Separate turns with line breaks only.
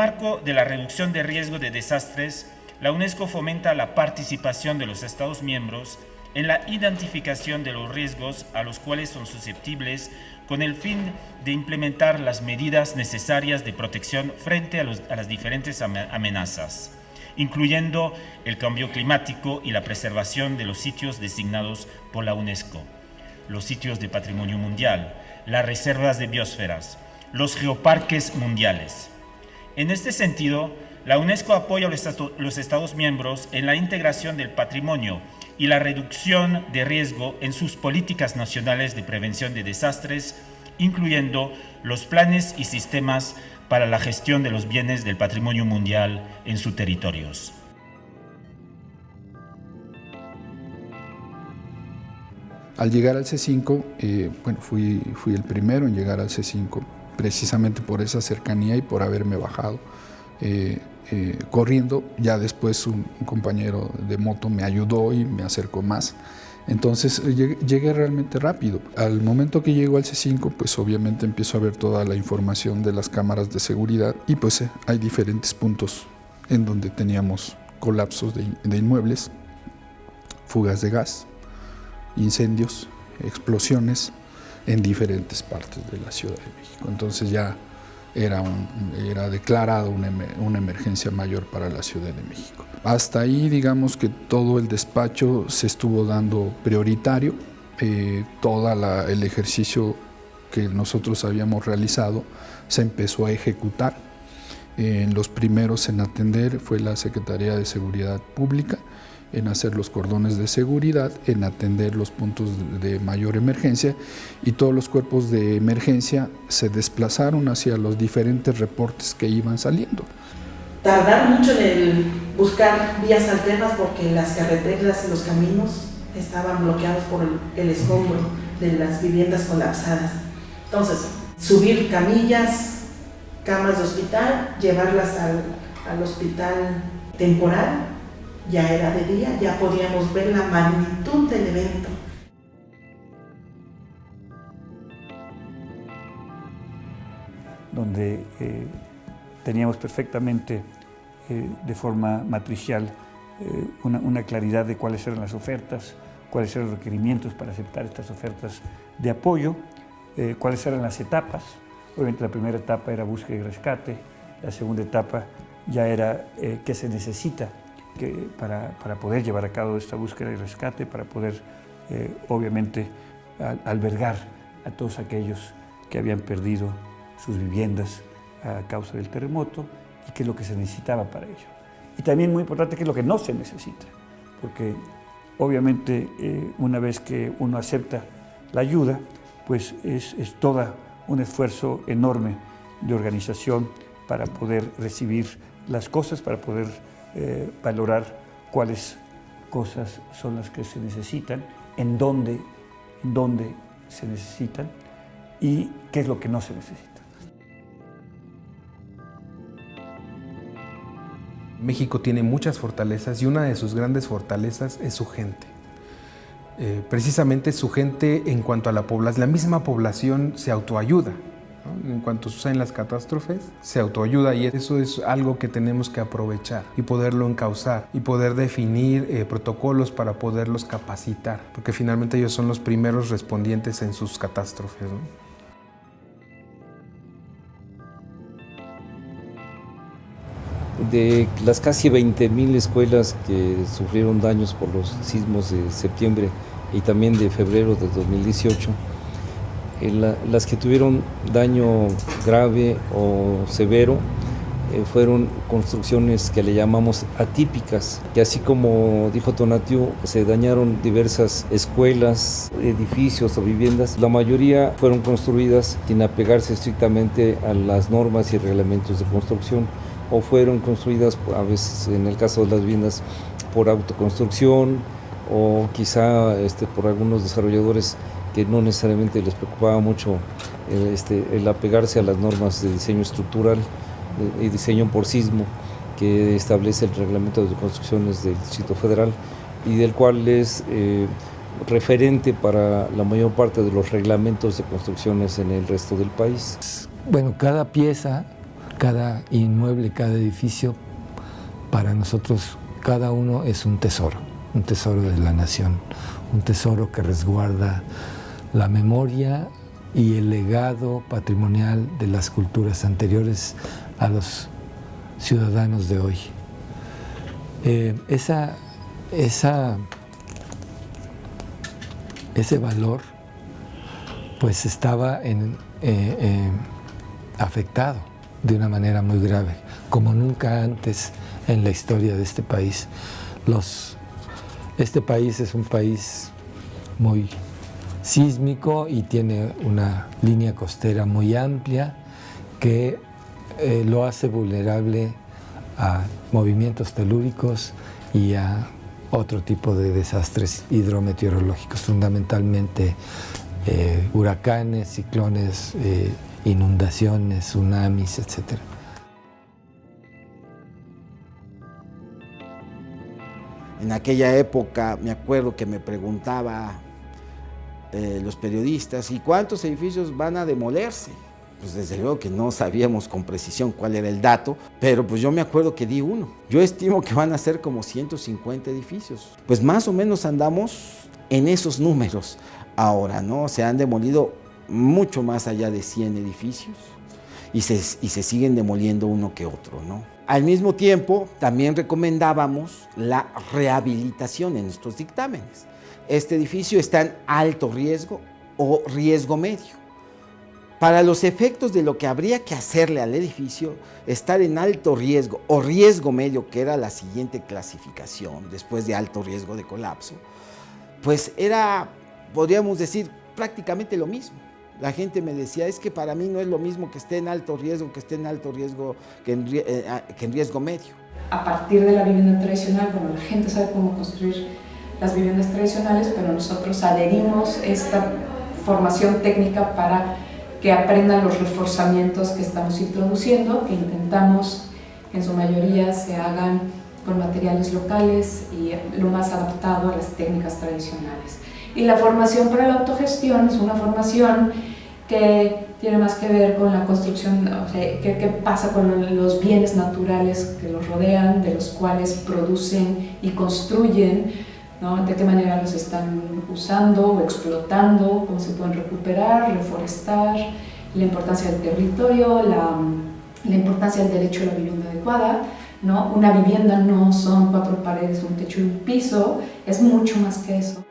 marco de la reducción de riesgo de desastres, la UNESCO fomenta la participación de los Estados miembros en la identificación de los riesgos a los cuales son susceptibles con el fin de implementar las medidas necesarias de protección frente a las diferentes amenazas, incluyendo el cambio climático y la preservación de los sitios designados por la UNESCO, los sitios de patrimonio mundial, las reservas de biosferas, los geoparques mundiales. En este sentido, la UNESCO apoya a los Estados miembros en la integración del patrimonio y la reducción de riesgo en sus políticas nacionales de prevención de desastres, incluyendo los planes y sistemas para la gestión de los bienes del patrimonio mundial en sus territorios.
Al llegar al C5, fui el primero en llegar al C5, precisamente por esa cercanía y por haberme bajado corriendo. Ya después un compañero de moto me ayudó y me acercó más. Entonces llegué realmente rápido. Al momento que llego al C5, pues obviamente empiezo a ver toda la información de las cámaras de seguridad y pues hay diferentes puntos en donde teníamos colapsos de inmuebles, fugas de gas, incendios, explosiones en diferentes partes de la Ciudad de México. Entonces ya era declarada una emergencia mayor para la Ciudad de México. Hasta ahí, digamos que todo el despacho se estuvo dando prioritario. Todo el ejercicio que nosotros habíamos realizado se empezó a ejecutar. Los primeros en atender fue la Secretaría de Seguridad Pública, en hacer los cordones de seguridad, en atender los puntos de mayor emergencia, y todos los cuerpos de emergencia se desplazaron hacia los diferentes reportes que iban saliendo.
Tardar mucho en el buscar vías alternas porque las carreteras y los caminos estaban bloqueados por el escombro de las viviendas colapsadas. Entonces, subir camillas, camas de hospital, llevarlas al hospital temporal. Ya era de día, ya podíamos ver la magnitud del evento.
Donde teníamos perfectamente de forma matricial una claridad de cuáles eran las ofertas, cuáles eran los requerimientos para aceptar estas ofertas de apoyo, cuáles eran las etapas. Obviamente la primera etapa era búsqueda y rescate, la segunda etapa ya era qué se necesita para poder llevar a cabo esta búsqueda y rescate, para poder obviamente albergar a todos aquellos que habían perdido sus viviendas a causa del terremoto y qué es lo que se necesitaba para ello. Y también muy importante qué es lo que no se necesita, porque obviamente una vez que uno acepta la ayuda, pues es todo un esfuerzo enorme de organización para poder recibir las cosas, para poder valorar cuáles cosas son las que se necesitan, en dónde se necesitan y qué es lo que no se necesita.
México tiene muchas fortalezas y una de sus grandes fortalezas es su gente. Precisamente su gente en cuanto a la población, la misma población se autoayuda, ¿no? En cuanto suceden las catástrofes, se autoayuda y eso es algo que tenemos que aprovechar y poderlo encauzar y poder definir protocolos para poderlos capacitar, porque finalmente ellos son los primeros respondientes en sus catástrofes, ¿no?
De las casi 20,000 escuelas que sufrieron daños por los sismos de septiembre y también de febrero de 2018, las que tuvieron daño grave o severo fueron construcciones que le llamamos atípicas, que así como dijo Tonatiuh, se dañaron diversas escuelas, edificios o viviendas. La mayoría fueron construidas sin apegarse estrictamente a las normas y reglamentos de construcción, o fueron construidas a veces, en el caso de las viviendas, por autoconstrucción o quizá por algunos desarrolladores que no necesariamente les preocupaba mucho el apegarse a las normas de diseño estructural y diseño por sismo que establece el reglamento de construcciones del Distrito Federal y del cual es referente para la mayor parte de los reglamentos de construcciones en el resto del país.
Bueno, cada pieza, cada inmueble, cada edificio, para nosotros cada uno es un tesoro de la nación, un tesoro que resguarda la memoria y el legado patrimonial de las culturas anteriores a los ciudadanos de hoy. Ese valor pues estaba afectado de una manera muy grave, como nunca antes en la historia de este país. Este país es un país muy sísmico y tiene una línea costera muy amplia que lo hace vulnerable a movimientos telúricos y a otro tipo de desastres hidrometeorológicos, fundamentalmente huracanes, ciclones, inundaciones, tsunamis, etc.
En aquella época me acuerdo que me preguntaba los periodistas, ¿y cuántos edificios van a demolerse? Pues desde luego que no sabíamos con precisión cuál era el dato, pero pues yo me acuerdo que di uno. Yo estimo que van a ser como 150 edificios. Pues más o menos andamos en esos números ahora, ¿no? Se han demolido mucho más allá de 100 edificios y se siguen demoliendo uno que otro, ¿no? Al mismo tiempo, también recomendábamos la rehabilitación en estos dictámenes. Este edificio está en alto riesgo o riesgo medio. Para los efectos de lo que habría que hacerle al edificio, estar en alto riesgo o riesgo medio, que era la siguiente clasificación después de alto riesgo de colapso, pues era, podríamos decir, prácticamente lo mismo. La gente me decía, es que para mí no es lo mismo que esté en alto riesgo, que esté en alto riesgo, que en riesgo medio.
A partir de la vivienda tradicional, bueno, la gente sabe cómo construir las viviendas tradicionales, pero nosotros adherimos esta formación técnica para que aprendan los reforzamientos que estamos introduciendo, que intentamos que en su mayoría se hagan con materiales locales y lo más adaptado a las técnicas tradicionales. Y la formación para la autogestión es una formación que tiene más que ver con la construcción, o sea, qué pasa con los bienes naturales que los rodean, de los cuales producen y construyen, ¿no? De qué manera los están usando o explotando, cómo se pueden recuperar, reforestar, la importancia del territorio, la importancia del derecho a la vivienda adecuada, ¿no? Una vivienda no son 4 paredes, un techo y un piso, es mucho más que eso.